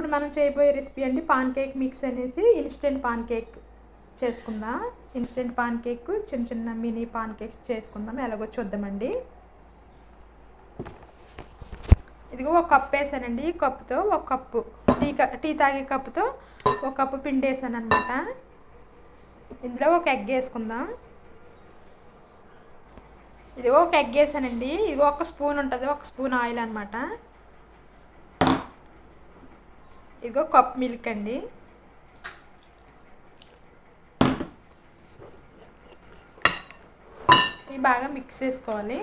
ఇప్పుడు మనం చేయబోయే రెసిపీ అండి పాన్ కేక్ మిక్స్ అనేసి ఇన్స్టెంట్ పాన్ కేక్ చేసుకుందాం. ఇన్స్టెంట్ పాన్ కేక్ చిన్న చిన్న మినీ పాన్ కేక్స్ చేసుకుందాం. ఎలాగో చూద్దామండి. ఇదిగో ఒక కప్ వేసానండి. ఈ కప్పుతో ఒక కప్పు టీ తాగే కప్పుతో ఒక కప్పు పిండి వేసాను అనమాట. ఇందులో ఒక ఎగ్ వేసుకుందాం. ఇదిగో ఒక ఎగ్ వేసానండి. ఇదిగో ఒక స్పూన్ ఉంటుంది, ఒక స్పూన్ ఆయిల్ అనమాట. ఇదిగో కప్ మిల్క్ అండి. ఇవి బాగా మిక్స్ చేసుకోవాలి.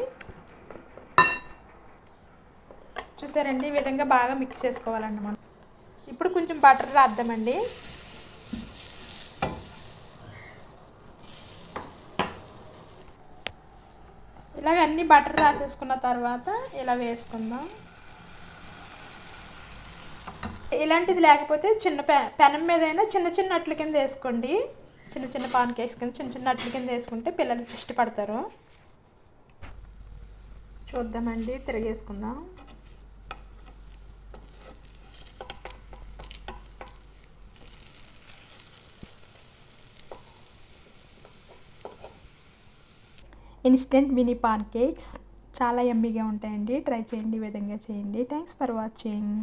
చూసారండి, ఈ విధంగా బాగా మిక్స్ చేసుకోవాలండి మనం. ఇప్పుడు కొంచెం బటర్ రాద్దామండి. ఇలాగ అన్ని బటర్ రాసేసుకున్న తర్వాత ఇలా వేసుకుందాం. ఇలాంటిది లేకపోతే చిన్న పెనం మీద అయినా చిన్న చిన్న అట్ల కింద వేసుకోండి. చిన్న చిన్న పాన్ కేక్స్ కింద చిన్న చిన్న అట్ల కింద వేసుకుంటే పిల్లలు ఇష్టపడతారు. చూద్దామండి, తిరిగేసుకుందాం. ఇన్స్టెంట్ మినీ పాన్ కేక్స్ చాలా యమ్మీగా ఉంటాయండి. ట్రై చేయండి, ఈ విధంగా చేయండి. Thanks for watching.